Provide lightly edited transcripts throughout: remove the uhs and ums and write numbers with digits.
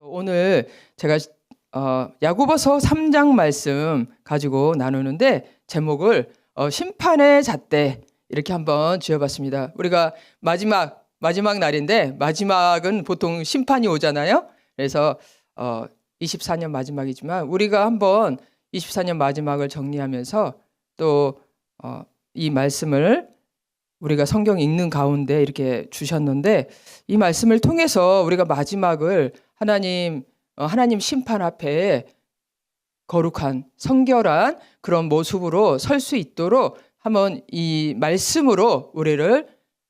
오늘 제가 야고보서 3장 말씀 가지고 나누는데 제목을 심판의 잣대 이렇게 한번 지어봤습니다. 우리가 마지막 날인데 마지막은 보통 심판이 오잖아요. 그래서 24년 마지막이지만 우리가 한번 24년 마지막을 정리하면서 또 이 말씀을 우리가 성경 읽는 가운데 이렇게 주셨는데 이 말씀을 통해서 우리가 마지막을 하나님 심판 앞에 거룩한 성결한 그런 모습으로 설 수 있도록 한번 이 말씀으로 우리를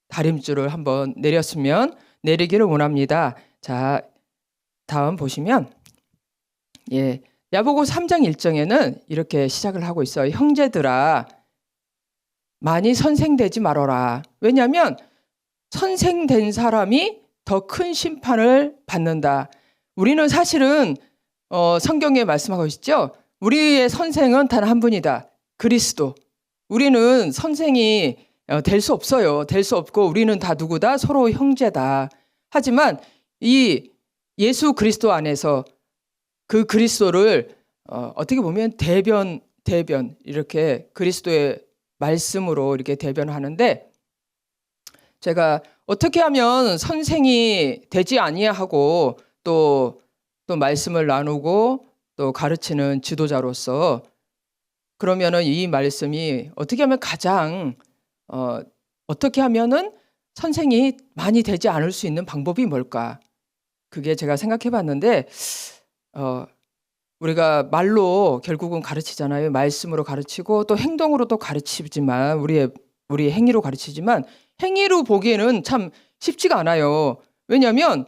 다림줄을 한번 내리기를 원합니다. 자, 다음 보시면 야고보 3장 1절에는 이렇게 시작을 하고 있어요. 형제들아 많이 선생되지 말아라. 왜냐하면 선생된 사람이 더 큰 심판을 받는다. 우리는 사실은 성경에 말씀하고 있죠. 우리의 선생은 단 한 분이다. 그리스도. 우리는 선생이 될 수 없어요. 될 수 없고 우리는 다 누구다? 서로 형제다. 하지만 이 예수 그리스도 안에서 그 그리스도를 어떻게 보면 대변 이렇게 그리스도의 말씀으로 이렇게 대변하는데 제가 어떻게 하면 선생이 되지 아니하고 또 말씀을 나누고 또 가르치는 지도자로서 그러면은 이 말씀이 어떻게 하면 가장 어떻게 하면은 선생이 많이 되지 않을 수 있는 방법이 뭘까? 그게 제가 생각해 봤는데 우리가 말로 결국은 가르치잖아요. 말씀으로 가르치고 또 행동으로도 가르치지만 우리의 행위로 가르치지만 행위로 보기에는 참 쉽지가 않아요. 왜냐하면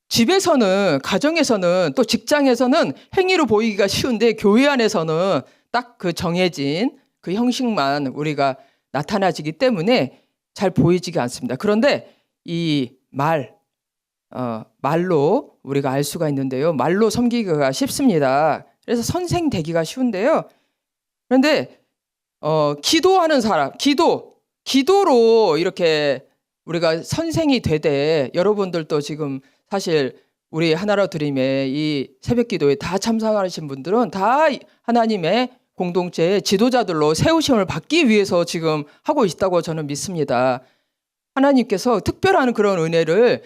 집에서는 가정에서는 또 직장에서는 행위로 보이기가 쉬운데 교회 안에서는 딱 그 정해진 그 형식만 우리가 나타나지기 때문에 잘 보이지가 않습니다. 그런데 이 말로 우리가 알 수가 있는데요. 말로 섬기기가 쉽습니다. 그래서 선생 되기가 쉬운데요. 그런데 기도하는 사람, 기도로 이렇게 우리가 선생이 되되 여러분들도 지금 사실 우리 하나로 드림의 이 새벽 기도에 다 참석하신 분들은 다 하나님의 공동체의 지도자들로 세우심을 받기 위해서 지금 하고 있다고 저는 믿습니다. 하나님께서 특별한 그런 은혜를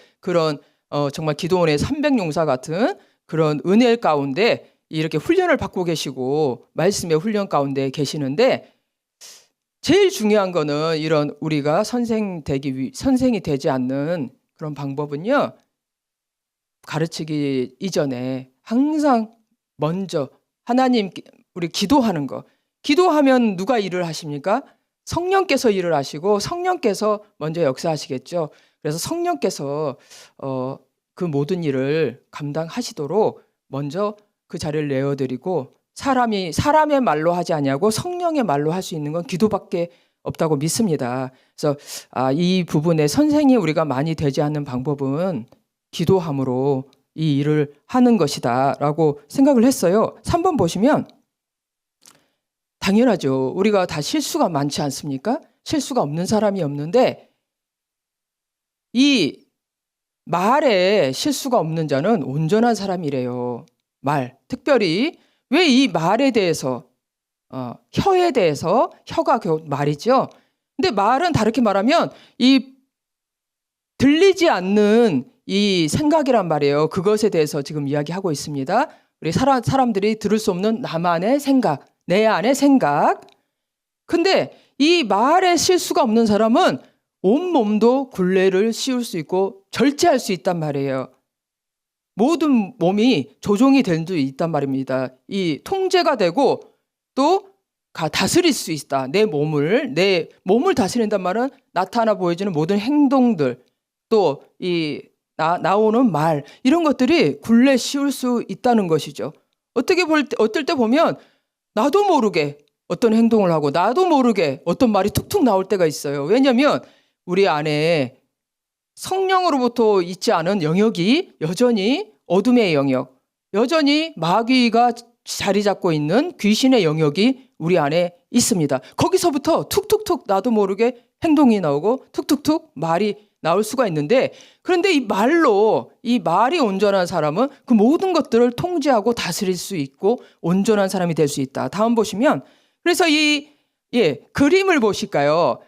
정말 기도원의 300용사 같은 그런 은혜 가운데 이렇게 훈련을 받고 계시고 말씀의 훈련 가운데 계시는데 제일 중요한 거는 이런 우리가 선생이 되지 않는 그런 방법은요. 가르치기 이전에 항상 먼저 하나님 우리 기도하는 거. 기도하면 누가 일을 하십니까? 성령께서 일을 하시고 성령께서 먼저 역사하시겠죠. 그래서 성령께서 그 모든 일을 감당하시도록 먼저 그 자리를 내어드리고 사람의 말로 하지 아니하고 성령의 말로 할 수 있는 건 기도밖에 없다고 믿습니다. 그래서 이 부분에 선생이 우리가 많이 되지 않는 방법은 기도함으로 이 일을 하는 것이다 라고 생각을 했어요. 3번 보시면 당연하죠. 우리가 다 실수가 많지 않습니까? 실수가 없는 사람이 없는데 이 말에 실수가 없는 자는 온전한 사람이래요. 특별히 왜 이 말에 대해서 혀에 대해서 혀가 말이죠. 근데 말은 다르게 말하면 이 들리지 않는 이 생각이란 말이에요. 그것에 대해서 지금 이야기하고 있습니다. 우리 사람들이 들을 수 없는 나만의 생각, 내 안의 생각. 근데 이 말에 실수가 없는 사람은 온몸도 굴레를 씌울 수 있고 절제할 수 있단 말이에요. 모든 몸이 조종이 될 수 있단 말입니다. 이 통제가 되고 또 다스릴 수 있다. 내 몸을 다스린단 말은 나타나 보여지는 모든 행동들 또 나오는 말 이런 것들이 굴레 씌울 수 있다는 것이죠. 어떨 때 보면 나도 모르게 어떤 행동을 하고 나도 모르게 어떤 말이 툭툭 나올 때가 있어요. 왜냐하면 우리 안에 성령으로부터 있지 않은 영역이 여전히 어둠의 영역, 여전히 마귀가 자리 잡고 있는 귀신의 영역이 우리 안에 있습니다. 거기서부터 툭툭툭 나도 모르게 행동이 나오고 툭툭툭 말이 나올 수가 있는데, 그런데 이 말이 온전한 사람은 그 모든 것들을 통제하고 다스릴 수 있고 온전한 사람이 될 수 있다. 다음 보시면, 그래서 그림을 보실까요?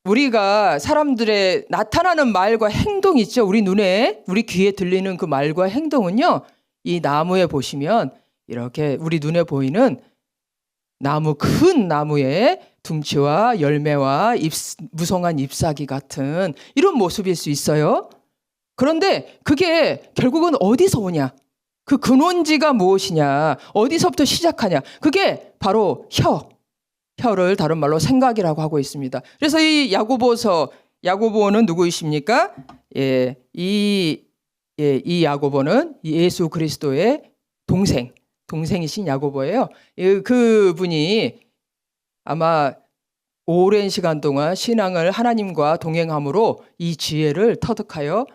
우리가 사람들의 나타나는 말과 행동 있죠. 우리 눈에, 우리 귀에 들리는 그 말과 행동은요, 이 나무에 보시면 이렇게 우리 눈에 보이는 큰 나무의 둥치와 열매와 무성한 잎사귀 같은 이런 모습일 수 있어요. 그런데 그게 결국은 어디서 오냐? 그 근원지가 무엇이냐? 어디서부터 시작하냐? 그게 바로 혀를 다른 말로 생각이라고 하고 있습니다. 그래서 이 야고보는 누구이십니까? 이 야고보는 예수 그리스도의 동생이신 야고보예요. 그분이 아마 오랜 시간 동안 신앙을 하나님과 동행함으로 이 지혜를 터득하여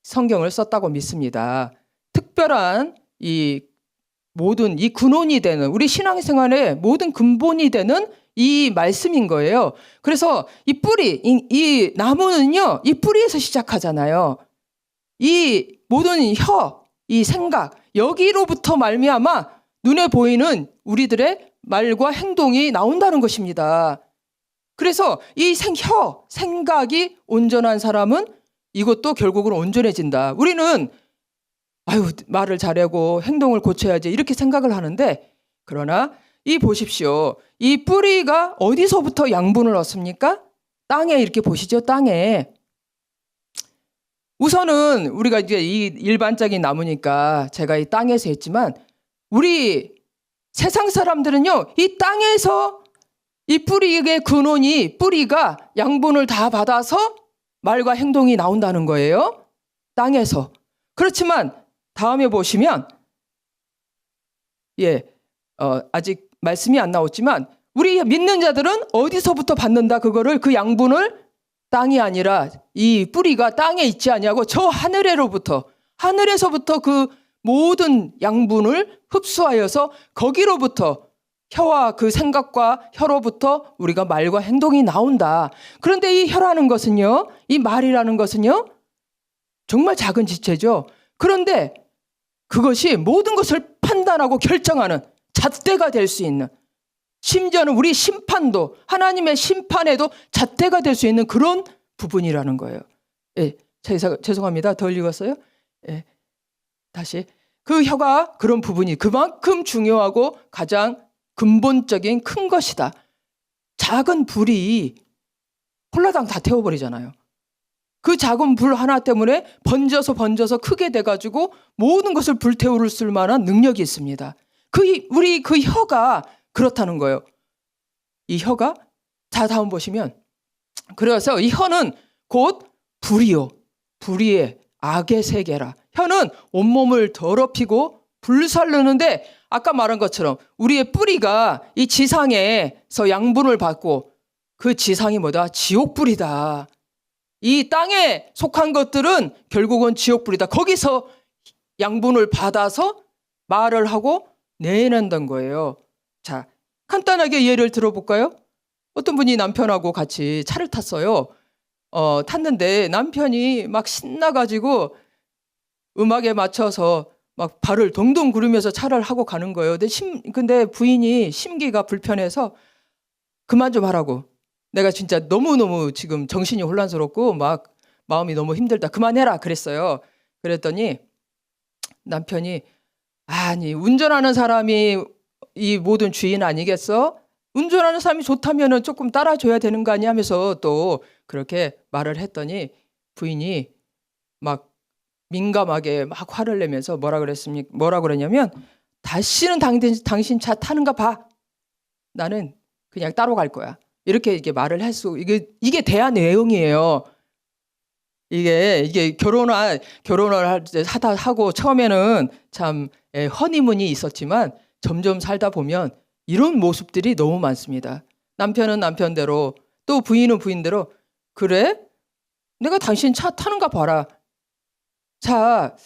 성경을 썼다고 믿습니다. 특별한 이 근원이 되는, 우리 신앙생활의 모든 근본이 되는 이 말씀인 거예요. 그래서 이 나무는요, 이 뿌리에서 시작하잖아요. 이 모든 이 생각, 여기로부터 말미암아 눈에 보이는 우리들의 말과 행동이 나온다는 것입니다. 그래서 이 생각이 온전한 사람은 이것도 결국은 온전해진다. 우리는 말을 잘하고 행동을 고쳐야지 이렇게 생각을 하는데, 그러나 보십시오. 이 뿌리가 어디서부터 양분을 얻습니까? 땅에 이렇게 보시죠. 땅에. 우선은 우리가 이제 이 일반적인 나무니까 제가 이 땅에서 했지만, 우리 세상 사람들은요, 이 땅에서 이 뿌리의 근원이, 뿌리가 양분을 다 받아서 말과 행동이 나온다는 거예요. 땅에서. 그렇지만 다음에 보시면, 아직 말씀이 안 나왔지만, 우리 믿는 자들은 어디서부터 받는다? 그 양분을 땅이 아니라 이 뿌리가 땅에 있지 아니하고 저 하늘에서부터 그 모든 양분을 흡수하여서 거기로부터 혀와 그 생각과 혀로부터 우리가 말과 행동이 나온다. 그런데 이 혀라는 것은요, 이 말이라는 것은요, 정말 작은 지체죠. 그런데 그것이 모든 것을 판단하고 결정하는 잣대가 될 수 있는, 심지어는 우리 심판도, 하나님의 심판에도 잣대가 될 수 있는 그런 부분이라는 거예요. 죄송합니다. 덜 읽었어요? 다시. 그 혀가 그런 부분이 그만큼 중요하고 가장 근본적인 큰 것이다. 작은 불이 홀라당 다 태워버리잖아요. 그 작은 불 하나 때문에 번져서 크게 돼가지고 모든 것을 불태울 만한 능력이 있습니다. 우리 그 혀가 그렇다는 거예요. 이 혀가, 다음 보시면, 그래서 이 혀는 곧 불의의 악의 세계라. 혀는 온몸을 더럽히고 불살르는데, 아까 말한 것처럼 우리의 뿌리가 이 지상에서 양분을 받고, 그 지상이 뭐다? 지옥불이다. 이 땅에 속한 것들은 결국은 지옥불이다. 거기서 양분을 받아서 말을 하고 내낸다는 거예요. 자, 간단하게 예를 들어볼까요? 어떤 분이 남편하고 같이 차를 탔어요. 탔는데 남편이 막 신나가지고 음악에 맞춰서 막 발을 동동 구르면서 차를 하고 가는 거예요. 근데 부인이 심기가 불편해서 그만 좀 하라고. 내가 진짜 너무너무 지금 정신이 혼란스럽고 막 마음이 너무 힘들다. 그만해라 그랬어요. 그랬더니 남편이, 아니 운전하는 사람이 이 모든 주인 아니겠어? 운전하는 사람이 좋다면 조금 따라줘야 되는 거 아니야? 하면서 또 그렇게 말을 했더니 부인이 막 민감하게 막 화를 내면서 뭐라 그랬냐면, 다시는 당신 차 타는가 봐. 나는 그냥 따로 갈 거야. 이렇게 말을 했어. 이게 대화 내용이에요. 이게 결혼을 하고 처음에는 참 허니문이 있었지만 점점 살다 보면 이런 모습들이 너무 많습니다. 남편은 남편대로, 또 부인은 부인대로, 그래? 내가 당신 차 타는가 봐라. 자,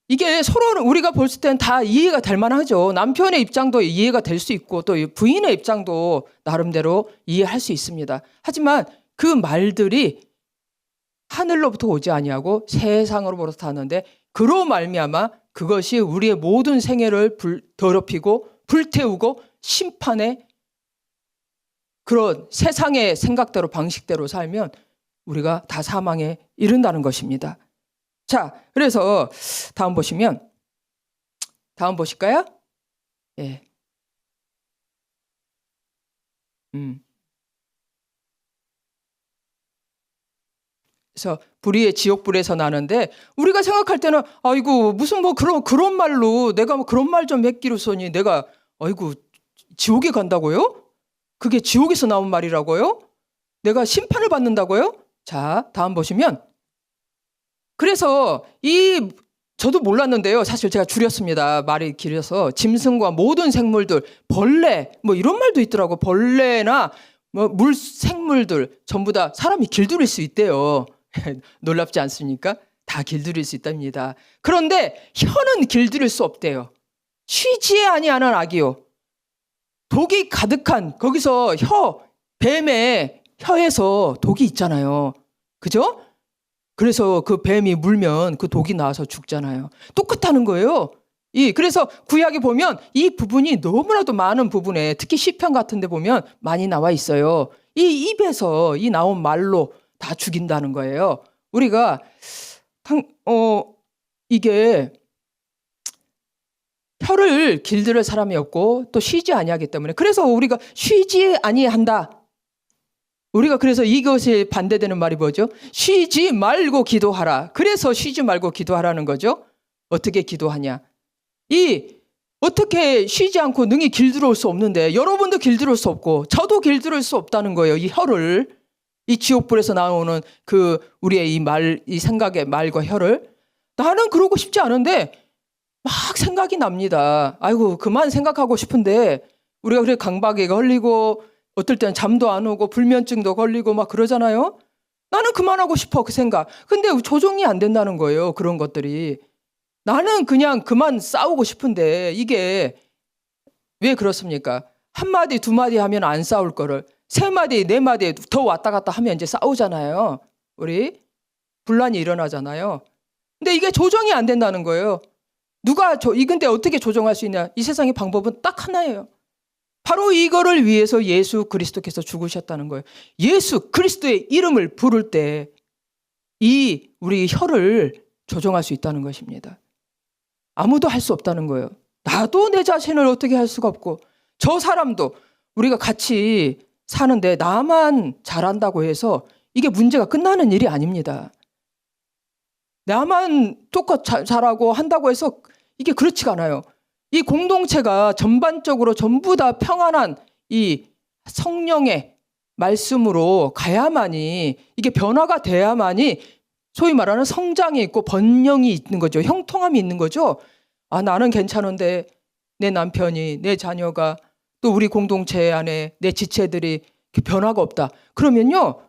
이게 서로는 우리가 볼 때는 다 이해가 될 만하죠. 남편의 입장도 이해가 될 수 있고 또 부인의 입장도 나름대로 이해할 수 있습니다. 하지만 그 말들이 하늘로부터 오지 아니하고 세상으로부터 왔는데 그로 말미암아 그것이 우리의 모든 생애를 더럽히고 불태우고 심판의 그런 세상의 생각대로 방식대로 살면 우리가 다 사망에 이른다는 것입니다. 자, 그래서 다음 보시면 다음 보실까요? 예. 그래서 불의의 지옥불에서 나는데 우리가 생각할 때는 아이고 무슨 뭐 그런 말로 내가 뭐 그런 말 좀 했기로서니 내가 아이고 지옥에 간다고요? 그게 지옥에서 나온 말이라고요? 내가 심판을 받는다고요? 자, 다음 보시면 그래서 저도 몰랐는데요. 사실 제가 줄였습니다. 말이 길어서 짐승과 모든 생물들, 벌레 뭐 이런 말도 있더라고. 벌레나 뭐 물 생물들 전부 다 사람이 길들일 수 있대요. 놀랍지 않습니까? 다 길들일 수 있답니다. 그런데 혀는 길들일 수 없대요. 쉬지 아니하는 악이요. 독이 가득한 거기서 뱀의 혀에서 독이 있잖아요. 그죠? 그래서 그 뱀이 물면 그 독이 나와서 죽잖아요. 똑같다는 거예요. 그래서 구약에 보면 이 부분이 너무나도 많은 부분에 특히 시편 같은 데 보면 많이 나와 있어요. 이 입에서 나온 말로 다 죽인다는 거예요. 우리가 이게 혀를 길들일 사람이 없고 또 쉬지 아니하기 때문에 그래서 우리가 쉬지 아니한다. 우리가 그래서 이것이 반대되는 말이 뭐죠? 쉬지 말고 기도하라. 그래서 쉬지 말고 기도하라는 거죠. 어떻게 기도하냐? 어떻게 쉬지 않고 능히 길들일 수 없는데 여러분도 길들일 수 없고 저도 길들일 수 없다는 거예요. 이 혀를 이 지옥불에서 나오는 우리의 이 생각의 말과 혀를 나는 그러고 싶지 않은데 막 생각이 납니다. 아이고 그만 생각하고 싶은데 우리가 그래 강박에 걸리고 어떨 때는 잠도 안 오고 불면증도 걸리고 막 그러잖아요. 나는 그만하고 싶어 그 생각. 근데 조정이 안 된다는 거예요. 그런 것들이. 나는 그냥 그만 싸우고 싶은데 이게 왜 그렇습니까? 한 마디 두 마디 하면 안 싸울 거를 세 마디 네 마디 더 왔다 갔다 하면 이제 싸우잖아요. 우리 분란이 일어나잖아요. 근데 이게 조정이 안 된다는 거예요. 근데 어떻게 조정할 수 있냐? 이 세상의 방법은 딱 하나예요. 바로 이거를 위해서 예수 그리스도께서 죽으셨다는 거예요. 예수 그리스도의 이름을 부를 때 우리 혀를 조정할 수 있다는 것입니다. 아무도 할 수 없다는 거예요. 나도 내 자신을 어떻게 할 수가 없고 저 사람도 우리가 같이 사는데 나만 잘한다고 해서 이게 문제가 끝나는 일이 아닙니다. 나만 똑같이 잘하고 한다고 해서 이게 그렇지가 않아요. 이 공동체가 전반적으로 전부 다 평안한 이 성령의 말씀으로 가야만이 이게 변화가 돼야만이 소위 말하는 성장이 있고 번영이 있는 거죠. 형통함이 있는 거죠. 나는 괜찮은데 내 남편이 내 자녀가 또 우리 공동체 안에 내 지체들이 변화가 없다. 그러면요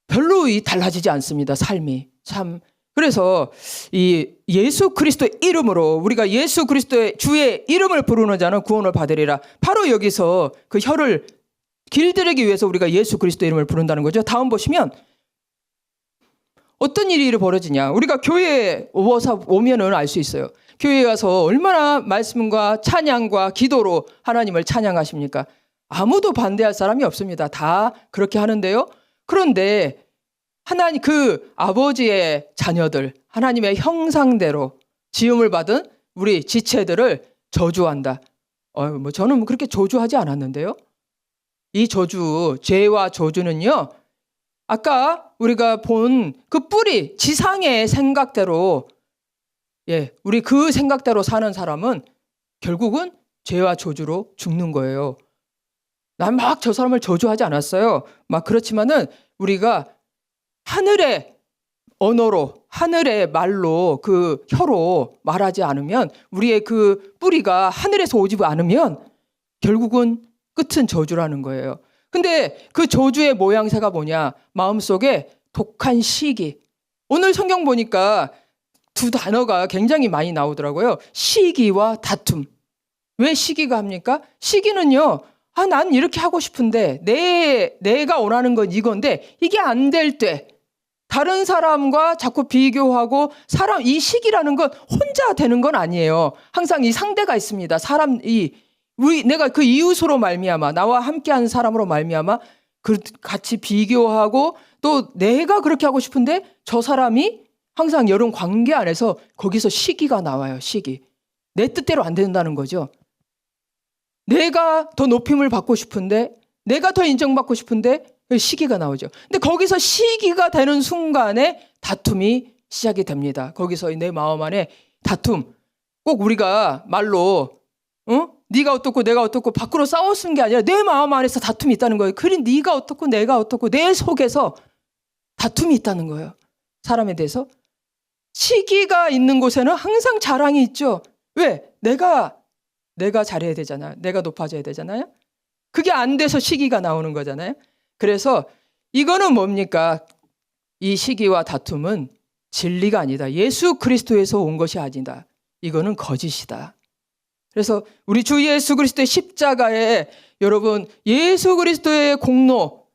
별로 달라지지 않습니다. 삶이 참. 그래서 이 예수 그리스도의 이름으로 우리가 예수 그리스도의 주의 이름을 부르는 자는 구원을 받으리라. 바로 여기서 그 혀를 길들이기 위해서 우리가 예수 그리스도의 이름을 부른다는 거죠. 다음 보시면 어떤 일이 벌어지냐. 우리가 교회에 오면은 알 수 있어요. 교회에 가서 얼마나 말씀과 찬양과 기도로 하나님을 찬양하십니까? 아무도 반대할 사람이 없습니다. 다 그렇게 하는데요. 그런데 하나님 아버지의 자녀들 하나님의 형상대로 지음을 받은 우리 지체들을 저주한다. 저는 그렇게 저주하지 않았는데요. 이 죄와 저주는요. 아까 우리가 본 그 뿌리 지상의 생각대로 우리 그 생각대로 사는 사람은 결국은 죄와 저주로 죽는 거예요. 난 막 저 사람을 저주하지 않았어요. 막 그렇지만은 우리가 하늘의 언어로 하늘의 말로 그 혀로 말하지 않으면 우리의 그 뿌리가 하늘에서 오지 않으면 결국은 끝은 저주라는 거예요. 근데 그 저주의 모양새가 뭐냐? 마음속에 독한 시기. 오늘 성경 보니까 두 단어가 굉장히 많이 나오더라고요. 시기와 다툼. 왜 시기가 합니까? 시기는요. 난 이렇게 하고 싶은데 내가 원하는 건 이건데 이게 안 될 때 다른 사람과 자꾸 비교하고 이 시기라는 건 혼자 되는 건 아니에요. 항상 이 상대가 있습니다. 내가 그 이웃으로 말미암아 나와 함께하는 사람으로 말미암아 같이 비교하고 또 내가 그렇게 하고 싶은데 저 사람이 항상 이런 관계 안에서 거기서 시기가 나와요. 시기. 내 뜻대로 안 된다는 거죠. 내가 더 높임을 받고 싶은데 내가 더 인정받고 싶은데 시기가 나오죠. 근데 거기서 시기가 되는 순간에 다툼이 시작이 됩니다. 거기서 내 마음 안에 다툼. 꼭 우리가 말로 네가 어떻고 내가 어떻고 밖으로 싸우는 게 아니라 내 마음 안에서 다툼이 있다는 거예요. 그래 네가 어떻고 내가 어떻고 내 속에서 다툼이 있다는 거예요. 사람에 대해서. 시기가 있는 곳에는 항상 자랑이 있죠. 왜? 내가 잘해야 되잖아요. 내가 높아져야 되잖아요. 그게 안 돼서 시기가 나오는 거잖아요. 그래서 이거는 뭡니까? 이 시기와 다툼은 진리가 아니다. 예수 그리스도에서 온 것이 아니다. 이거는 거짓이다. 그래서 우리 주 예수 그리스도의 십자가에 여러분 예수 그리스도의 공로,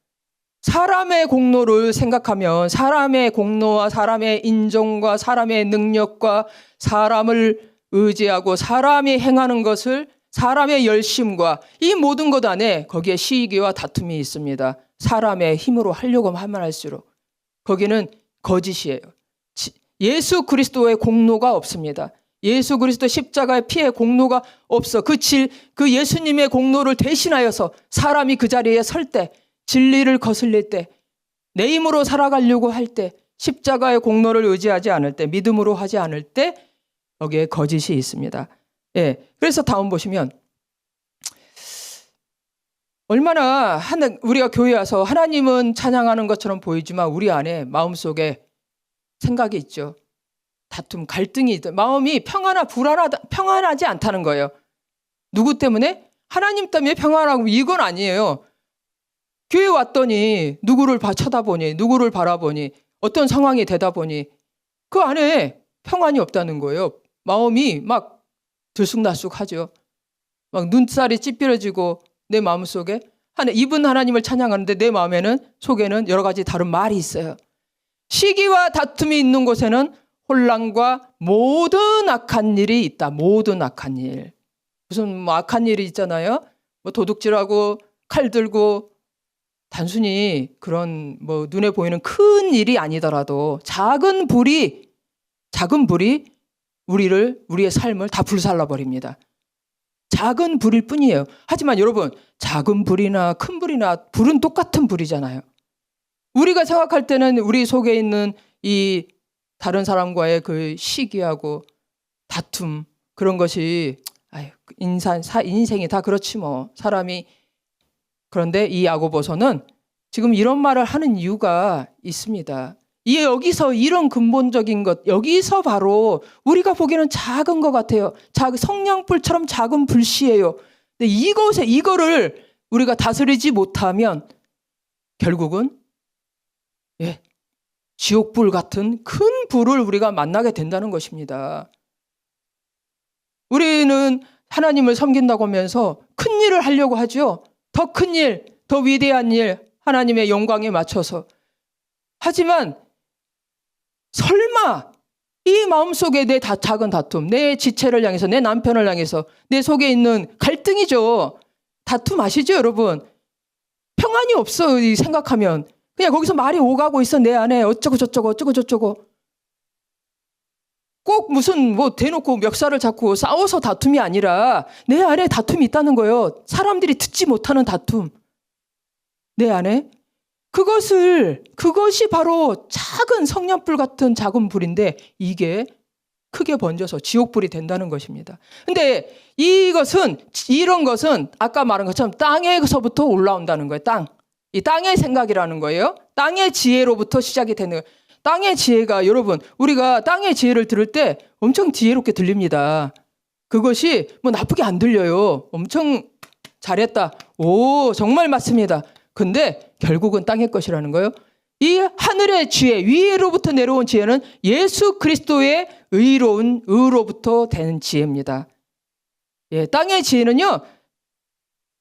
사람의 공로를 생각하면 사람의 공로와 사람의 인정과 사람의 능력과 사람을 의지하고 사람이 행하는 것을 사람의 열심과 이 모든 것 안에 거기에 시기와 다툼이 있습니다. 사람의 힘으로 하려고 하면 할수록 거기는 거짓이에요. 예수 그리스도의 공로가 없습니다. 예수 그리스도 십자가의 피의 공로가 없어. 그 예수님의 공로를 대신하여서 사람이 그 자리에 설 때, 진리를 거슬릴 때, 내 힘으로 살아가려고 할 때, 십자가의 공로를 의지하지 않을 때, 믿음으로 하지 않을 때 거기에 거짓이 있습니다. 예. 그래서 다음 보시면 얼마나 우리가 교회 와서 하나님은 찬양하는 것처럼 보이지만 우리 안에 마음속에 생각이 있죠. 다툼, 갈등이 있다. 마음이 평안하지 않다는 거예요. 누구 때문에? 하나님 때문에 평안하고 이건 아니에요. 교회 왔더니 누구를 쳐다보니 누구를 바라보니 어떤 상황이 되다 보니 그 안에 평안이 없다는 거예요. 마음이 막 들쑥날쑥하죠. 막 눈살이 찌푸려지고 내 마음속에 입은 하나님을 찬양하는데 내 마음에는 속에는 여러 가지 다른 말이 있어요. 시기와 다툼이 있는 곳에는 혼란과 모든 악한 일이 있다. 모든 악한 일. 무슨 악한 일이 있잖아요. 도둑질하고 칼 들고 단순히 그런 눈에 보이는 큰 일이 아니더라도 작은 불이 우리의 삶을 다 불살라 버립니다. 작은 불일 뿐이에요. 하지만 여러분, 작은 불이나 큰 불이나 불은 똑같은 불이잖아요. 우리가 생각할 때는 우리 속에 있는 이 다른 사람과의 그 시기하고 다툼 그런 것이 인생이 다 그렇지 뭐 사람이. 그런데 이 야고보서는 지금 이런 말을 하는 이유가 있습니다. 여기서 이런 근본적인 것, 여기서 바로 우리가 보기에는 작은 것 같아요. 성냥불처럼 작은 불씨예요. 근데 이거를 우리가 다스리지 못하면 결국은 지옥불 같은 큰 불을 우리가 만나게 된다는 것입니다. 우리는 하나님을 섬긴다고 하면서 큰 일을 하려고 하죠. 더 큰 일, 더 위대한 일, 하나님의 영광에 맞춰서. 하지만 설마 이 마음속에 내 작은 다툼, 내 지체를 향해서, 내 남편을 향해서 내 속에 있는 갈등이죠. 다툼 아시죠 여러분? 평안이 없어 생각하면. 그냥 거기서 말이 오가고 있어. 내 안에 어쩌고 저쩌고 꼭 무슨 대놓고 멱살을 잡고 싸워서 다툼이 아니라 내 안에 다툼이 있다는 거예요. 사람들이 듣지 못하는 다툼. 내 안에. 그것이 바로 작은 성냥불 같은 작은 불인데 이게 크게 번져서 지옥불이 된다는 것입니다. 근데 이런 것은 아까 말한 것처럼 땅에서부터 올라온다는 거예요. 이 땅의 생각이라는 거예요. 땅의 지혜로부터 시작이 되는 거예요. 땅의 지혜가 여러분 우리가 땅의 지혜를 들을 때 엄청 지혜롭게 들립니다. 그것이 나쁘게 안 들려요. 엄청 잘했다. 오 정말 맞습니다. 근데 결국은 땅의 것이라는 거예요. 이 하늘의 지혜 위로부터 내려온 지혜는 예수 그리스도의 의로부터 된 지혜입니다. 땅의 지혜는요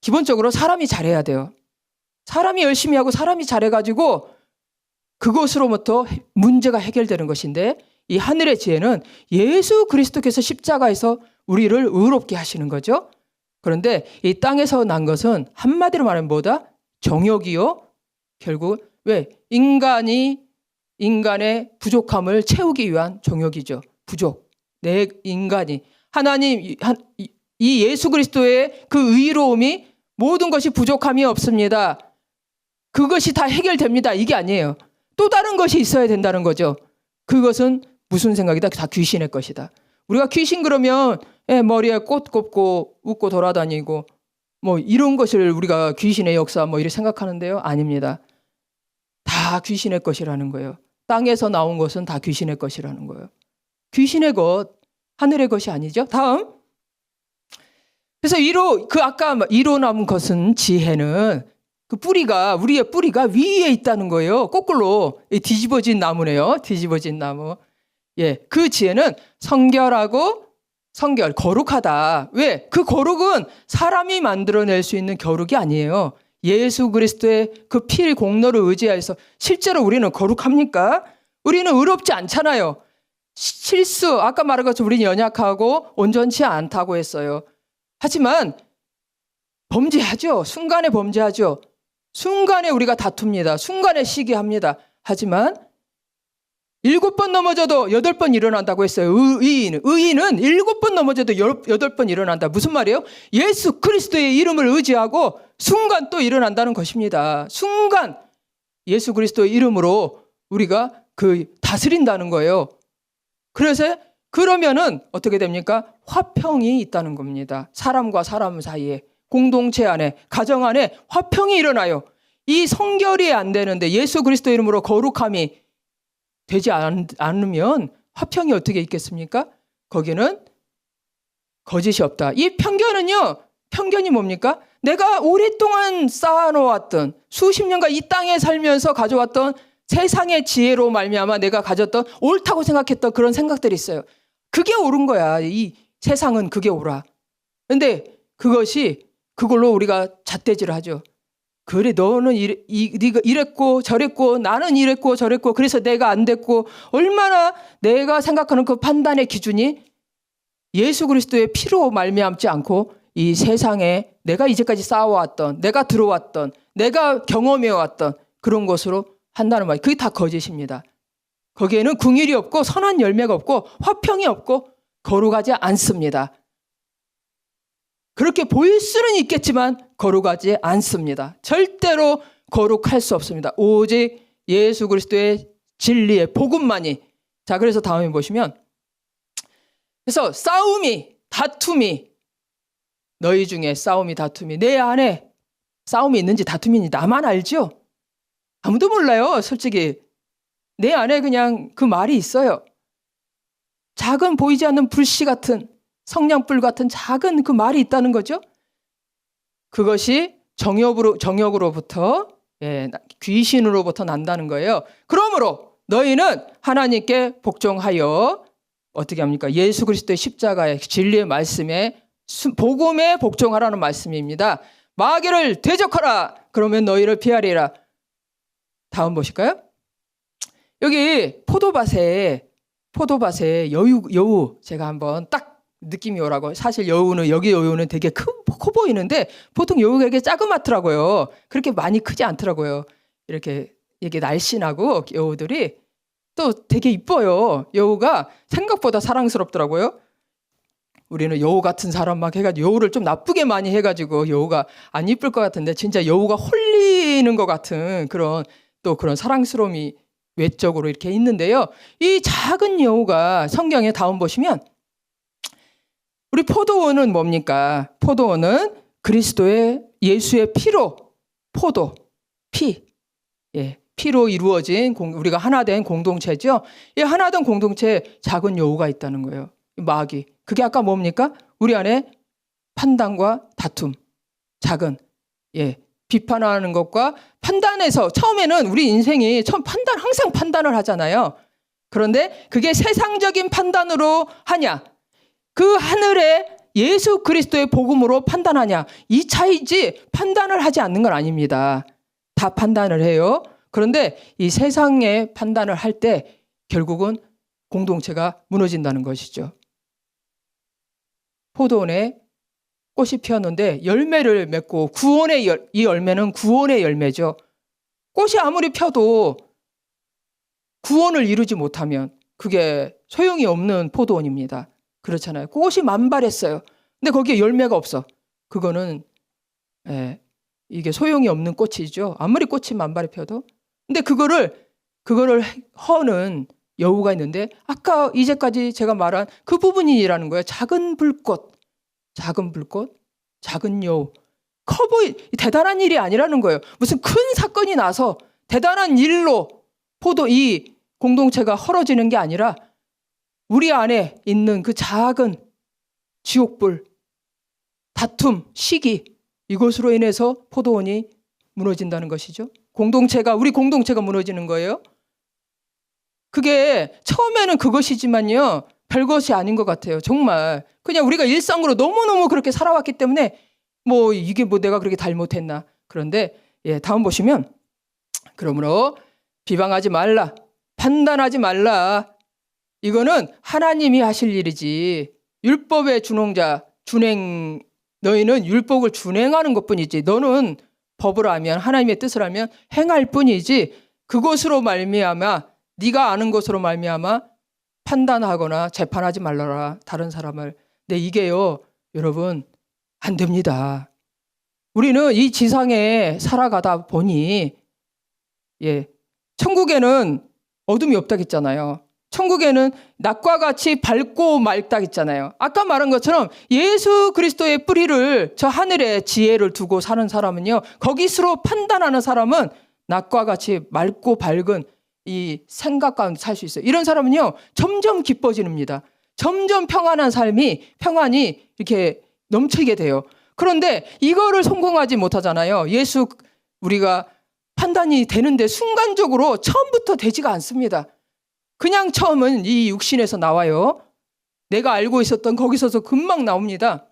기본적으로 사람이 잘해야 돼요. 사람이 열심히 하고 사람이 잘해가지고 그것으로부터 문제가 해결되는 것인데 이 하늘의 지혜는 예수 그리스도께서 십자가에서 우리를 의롭게 하시는 거죠. 그런데 이 땅에서 난 것은 한마디로 말하면 뭐다? 정욕이요. 결국 왜? 인간의 부족함을 채우기 위한 정욕이죠. 부족. 내 인간이 하나님 이 예수 그리스도의 그 의로움이 모든 것이 부족함이 없습니다. 그것이 다 해결됩니다. 이게 아니에요. 또 다른 것이 있어야 된다는 거죠. 그것은 무슨 생각이다? 다 귀신의 것이다. 우리가 귀신 그러면 머리에 꽃 꼽고 웃고 돌아다니고 뭐 이런 것을 우리가 귀신의 역사 뭐 이렇게 생각하는데요. 아닙니다. 다 귀신의 것이라는 거예요. 땅에서 나온 것은 다 귀신의 것이라는 거예요. 귀신의 것, 하늘의 것이 아니죠. 다음. 그래서 아까 이로 남은 것은 지혜는 그 뿌리가, 우리의 뿌리가 위에 있다는 거예요. 거꾸로 뒤집어진 나무네요. 뒤집어진 나무. 예, 그 지혜는 거룩하다. 왜? 그 거룩은 사람이 만들어낼 수 있는 거룩이 아니에요. 예수 그리스도의 그 피 공로를 의지해서 실제로 우리는 거룩합니까? 우리는 의롭지 않잖아요. 실수, 아까 말한 것처럼 우리는 연약하고 온전치 않다고 했어요. 하지만 범죄하죠. 순간에 범죄하죠. 순간에 우리가 다툽니다. 순간에 시기합니다. 하지만 7번 넘어져도 8번 일어난다고 했어요. 의인은 7번 넘어져도 8번 일어난다. 무슨 말이에요? 예수 그리스도의 이름을 의지하고 순간 또 일어난다는 것입니다. 순간 예수 그리스도의 이름으로 우리가 다스린다는 거예요. 그러면은 어떻게 됩니까? 화평이 있다는 겁니다. 사람과 사람 사이에, 공동체 안에, 가정 안에 화평이 일어나요. 이 성결이 안 되는데 예수 그리스도 이름으로 거룩함이 되지 않으면 화평이 어떻게 있겠습니까? 거기는 거짓이 없다. 이 편견이 뭡니까? 내가 오랫동안 쌓아놓았던 수십 년간 이 땅에 살면서 가져왔던 세상의 지혜로 말미암아 내가 가졌던 옳다고 생각했던 그런 생각들이 있어요. 그게 옳은 거야. 이 세상은 그게 옳아. 근데 그걸로 우리가 잣대질을 하죠. 그래, 너는 네가 이랬고 저랬고 나는 이랬고 저랬고 그래서 내가 안 됐고, 얼마나 내가 생각하는 그 판단의 기준이 예수 그리스도의 피로 말미암지 않고 이 세상에 내가 이제까지 쌓아왔던, 내가 들어왔던, 내가 경험해왔던 그런 것으로 한다는 말이에요. 그게 다 거짓입니다. 거기에는 긍휼이 없고 선한 열매가 없고 화평이 없고 거룩하지 않습니다. 그렇게 보일 수는 있겠지만 거룩하지 않습니다. 절대로 거룩할 수 없습니다. 오직 예수 그리스도의 진리의 복음만이. 자, 그래서 다음에 보시면, 그래서 다툼이 너희 중에 다툼이 내 안에 싸움이 있는지 다툼이 있는지 나만 알죠? 아무도 몰라요. 솔직히 내 안에 그냥 그 말이 있어요. 작은 보이지 않는 불씨 같은, 성냥불 같은 작은 그 말이 있다는 거죠. 그것이 정욕으로부터, 귀신으로부터 난다는 거예요. 그러므로 너희는 하나님께 복종하여 어떻게 합니까? 예수 그리스도의 십자가의 진리의 말씀에, 복음에 복종하라는 말씀입니다. 마귀를 대적하라. 그러면 너희를 피하리라. 다음 보실까요? 여기 포도밭에 여우 제가 한번 딱 느낌이 오라고. 사실 여기 여우는 되게 커 보이는데 보통 여우가 이렇게 자그맣더라고요. 그렇게 많이 크지 않더라고요. 이게 날씬하고 여우들이 또 되게 이뻐요. 여우가 생각보다 사랑스럽더라고요. 우리는 여우 같은 사람 막 해가지고 여우를 좀 나쁘게 많이 해가지고 여우가 안 이쁠 것 같은데, 진짜 여우가 홀리는 것 같은 그런 사랑스러움이 외적으로 이렇게 있는데요. 이 작은 여우가 성경에 다음 보시면, 우리 포도원은 뭡니까? 포도원은 그리스도의 예수의 피로, 피로 이루어진 우리가 하나 된 공동체죠. 이 하나 된 공동체에 작은 여우가 있다는 거예요. 마귀. 그게 아까 뭡니까? 우리 안에 판단과 다툼, 비판하는 것과 판단에서, 처음에는 우리 인생이 항상 판단을 하잖아요. 그런데 그게 세상적인 판단으로 하냐, 그 하늘의 예수 그리스도의 복음으로 판단하냐, 이 차이지 판단을 하지 않는 건 아닙니다. 다 판단을 해요. 그런데 이 세상의 판단을 할 때 결국은 공동체가 무너진다는 것이죠. 포도원에 꽃이 피었는데 열매를 맺고 이 열매는 구원의 열매죠. 꽃이 아무리 펴도 구원을 이루지 못하면 그게 소용이 없는 포도원입니다. 그렇잖아요. 꽃이 만발했어요. 근데 거기에 열매가 없어. 그거는 이게 소용이 없는 꽃이죠. 아무리 꽃이 만발해 펴도. 근데 그거를 허는 여우가 있는데 아까 이제까지 제가 말한 그 부분이라는 거예요. 작은 불꽃, 작은 여우. 대단한 일이 아니라는 거예요. 무슨 큰 사건이 나서 대단한 일로 이 공동체가 헐어지는 게 아니라 우리 안에 있는 그 작은 지옥불, 다툼, 시기, 이것으로 인해서 포도원이 무너진다는 것이죠. 우리 공동체가 무너지는 거예요. 그게 처음에는 그것이지만요, 별것이 아닌 것 같아요. 정말 그냥 우리가 일상으로 너무너무 그렇게 살아왔기 때문에 이게 내가 그렇게 잘못했나. 그런데 다음 보시면, 그러므로 비방하지 말라, 판단하지 말라. 이거는 하나님이 하실 일이지, 율법의 너희는 율법을 준행하는 것뿐이지, 너는 법을 알면, 하나님의 뜻을 알면 행할 뿐이지, 그것으로 말미암아, 네가 아는 것으로 말미암아 판단하거나 재판하지 말라라, 다른 사람을. 근데 이게요, 여러분, 안 됩니다. 우리는 이 지상에 살아가다 보니, 천국에는 어둠이 없다겠잖아요. 천국에는 낮과 같이 밝고 맑다겠잖아요. 아까 말한 것처럼 예수 그리스도의 뿌리를, 저 하늘에 지혜를 두고 사는 사람은요, 거기서로 판단하는 사람은 낮과 같이 맑고 밝은 이 생각 가운데 살 수 있어요. 이런 사람은요, 점점 기뻐집니다. 점점 평안이 이렇게 넘치게 돼요. 그런데 이거를 성공하지 못하잖아요. 우리가 판단이 되는데 순간적으로 처음부터 되지가 않습니다. 그냥 처음은 이 육신에서 나와요. 내가 알고 있었던 거기서도 금방 나옵니다.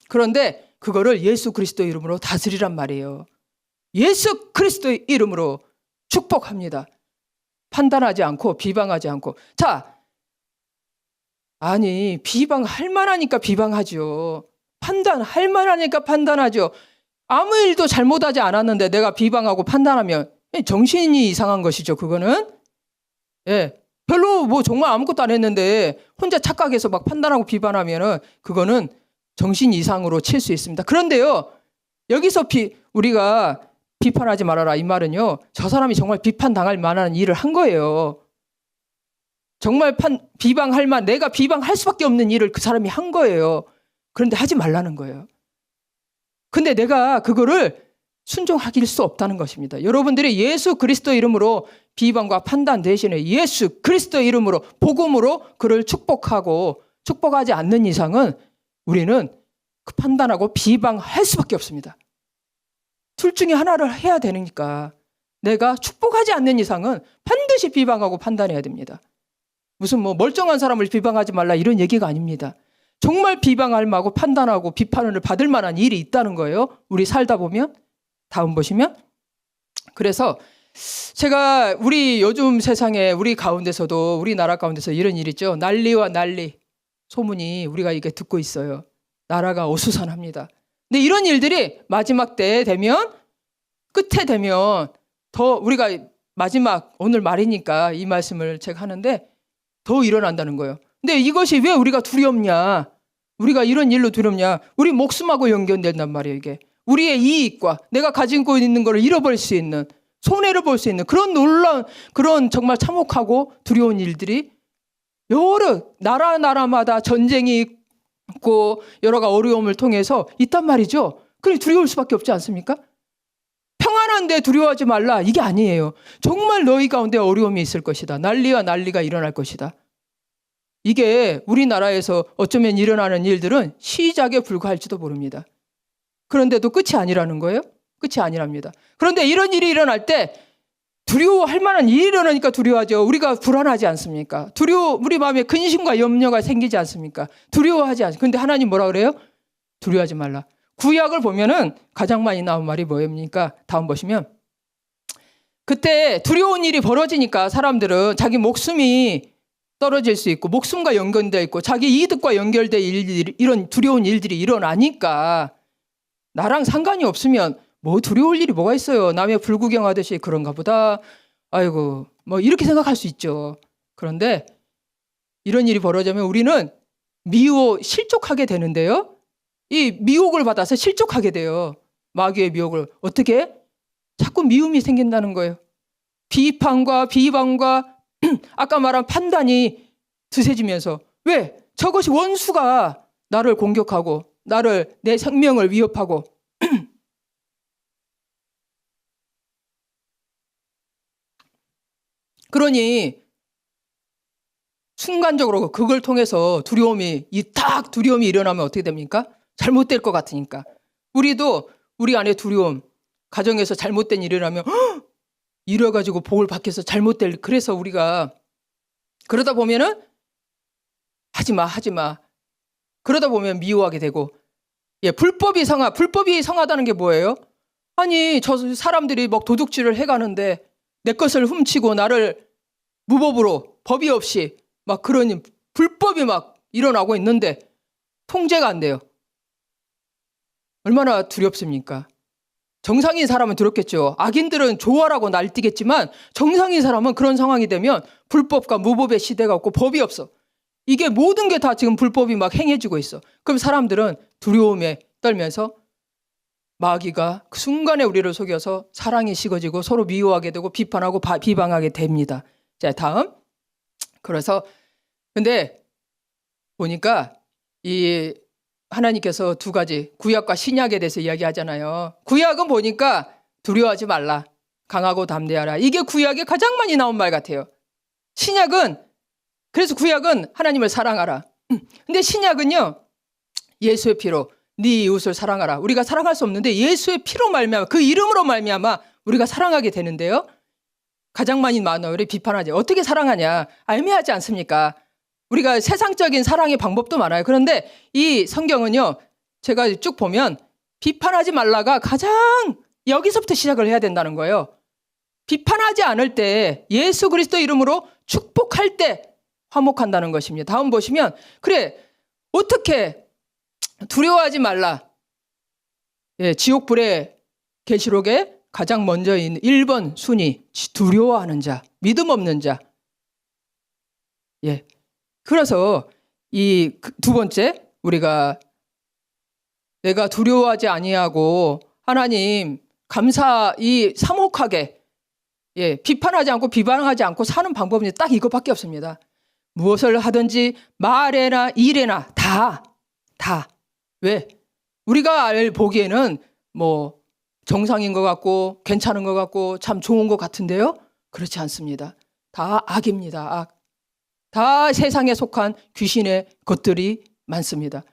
그런데 그거를 예수 그리스도 이름으로 다스리란 말이에요. 예수 그리스도의 이름으로 축복합니다. 판단하지 않고 비방하지 않고. 비방할 만하니까 비방하죠. 판단할 만하니까 판단하죠. 아무 일도 잘못하지 않았는데 내가 비방하고 판단하면 정신이 이상한 것이죠. 그거는 별로 정말 아무것도 안 했는데 혼자 착각해서 막 판단하고 비판하면은 그거는 정신 이상으로 칠 수 있습니다. 그런데요, 여기서 우리가 비판하지 말아라, 이 말은요, 저 사람이 정말 비판당할 만한 일을 한 거예요. 정말 내가 비방할 수밖에 없는 일을 그 사람이 한 거예요. 그런데 하지 말라는 거예요. 근데 내가 그거를 순종하길 수 없다는 것입니다. 여러분들이 예수 그리스도 이름으로 비방과 판단 대신에 예수 그리스도 이름으로, 복음으로 그를 축복하지 않는 이상은 우리는 그 판단하고 비방할 수밖에 없습니다. 둘 중에 하나를 해야 되니까 내가 축복하지 않는 이상은 반드시 비방하고 판단해야 됩니다. 무슨 멀쩡한 사람을 비방하지 말라 이런 얘기가 아닙니다. 정말 비방할 만하고 판단하고 비판을 받을 만한 일이 있다는 거예요. 우리 살다 보면. 다음 보시면, 그래서 제가 우리 요즘 세상에 우리 가운데서도, 우리나라 가운데서 이런 일 있죠. 난리와 난리 소문이 우리가 이게 듣고 있어요. 나라가 어수선합니다. 근데 이런 일들이 마지막 때에 되면, 끝에 되면 더 우리가 오늘 말이니까 이 말씀을 제가 하는데 더 일어난다는 거예요. 근데 이것이 왜 우리가 두렵냐? 우리가 이런 일로 두렵냐? 우리 목숨하고 연결된단 말이에요, 이게. 우리의 이익과 내가 가지고 있는 것을 잃어버릴 수 있는, 손해를 볼 수 있는 그런 놀라운, 그런 정말 참혹하고 두려운 일들이 여러 나라마다 전쟁이 있고 여러 가지 어려움을 통해서 있단 말이죠. 그래 두려울 수밖에 없지 않습니까? 평안한데 두려워하지 말라, 이게 아니에요. 정말 너희 가운데 어려움이 있을 것이다. 난리와 난리가 일어날 것이다. 이게 우리나라에서 어쩌면 일어나는 일들은 시작에 불과할지도 모릅니다. 그런데도 끝이 아니라는 거예요. 끝이 아니랍니다. 그런데 이런 일이 일어날 때 두려워할 만한 일이 일어나니까 두려워하죠. 우리가 불안하지 않습니까? 우리 마음에 근심과 염려가 생기지 않습니까? 두려워하지 않습니까? 근데 하나님 뭐라 그래요? 두려워하지 말라. 구약을 보면은 가장 많이 나온 말이 뭐입니까? 다음 보시면, 그때 두려운 일이 벌어지니까 사람들은 자기 목숨이 떨어질 수 있고 목숨과 연결되어 있고 자기 이득과 연결된 일들이, 이런 두려운 일들이 일어나니까 나랑 상관이 없으면 뭐 두려울 일이 뭐가 있어요. 남의 불구경하듯이 그런가 보다. 아이고 뭐 이렇게 생각할 수 있죠. 그런데 이런 일이 벌어지면 우리는 실족하게 되는데요. 이 미혹을 받아서 실족하게 돼요. 마귀의 미혹을. 어떻게? 자꾸 미움이 생긴다는 거예요. 비판과 비방과 아까 말한 판단이 드세지면서 왜? 저것이 원수가 나를 공격하고 내 생명을 위협하고 그러니 순간적으로 그걸 통해서 두려움이 일어나면 어떻게 됩니까? 잘못될 것 같으니까. 우리도 우리 안에 두려움, 가정에서 잘못된 일이 일어나면 이래가지고 복을 받겠어. 그래서 우리가 그러다 보면은 하지 마. 그러다 보면 미워하게 되고, 불법이 성하다는 게 뭐예요? 아니, 저 사람들이 막 도둑질을 해가는데 내 것을 훔치고 나를 무법으로 법이 없이 막 그런 불법이 막 일어나고 있는데 통제가 안 돼요. 얼마나 두렵습니까? 정상인 사람은 두렵겠죠. 악인들은 좋아라고 날뛰겠지만 정상인 사람은 그런 상황이 되면 불법과 무법의 시대가 없고 법이 없어. 이게 모든 게 다 지금 불법이 막 행해지고 있어. 그럼 사람들은 두려움에 떨면서 마귀가 그 순간에 우리를 속여서 사랑이 식어지고 서로 미워하게 되고 비판하고 비방하게 됩니다. 자, 다음. 그래서 근데 보니까 이 하나님께서 두 가지 구약과 신약에 대해서 이야기하잖아요. 구약은 보니까 두려워하지 말라. 강하고 담대하라. 이게 구약에 가장 많이 나온 말 같아요. 그래서 구약은 하나님을 사랑하라. 근데 신약은요. 예수의 피로 네 이웃을 사랑하라. 우리가 사랑할 수 없는데 예수의 피로 말미암아 그 이름으로 말미암아 우리가 사랑하게 되는데요. 가장 많이 우리 비판하지. 어떻게 사랑하냐. 애매하지 않습니까? 우리가 세상적인 사랑의 방법도 많아요. 그런데 이 성경은요. 제가 쭉 보면 비판하지 말라가 가장 여기서부터 시작을 해야 된다는 거예요. 비판하지 않을 때 예수 그리스도 이름으로 축복할 때 화목한다는 것입니다. 다음 보시면 그래 어떻게 두려워하지 말라. 지옥불의 계시록에 가장 먼저 있는 1번 순위 두려워하는 자, 믿음 없는 자. 그래서 이 두 번째 우리가 내가 두려워하지 아니하고 하나님 사목하게 비판하지 않고 비방하지 않고 사는 방법은 딱 이것밖에 없습니다. 무엇을 하든지 말에나 일에나 다 왜? 우리가 보기에는 뭐 정상인 것 같고 괜찮은 것 같고 참 좋은 것 같은데요. 그렇지 않습니다. 다 악입니다. 악. 다 세상에 속한 귀신의 것들이 많습니다.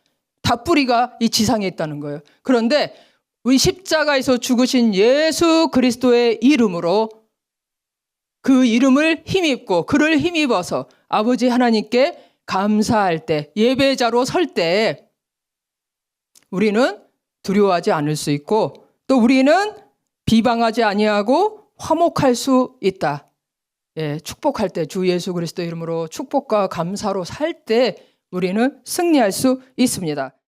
다 뿌리가 이 지상에 있다는 거예요. 그런데 우리 십자가에서 죽으신 예수 그리스도의 이름으로 그 이름을 힘입고 그를 힘입어서 아버지 하나님께 감사할 때 예배자로 설 때 우리는 두려워하지 않을 수 있고 또 우리는 비방하지 아니하고 화목할 수 있다. 축복할 때 주 예수 그리스도 이름으로 축복과 감사로 살 때 우리는 승리할 수 있습니다.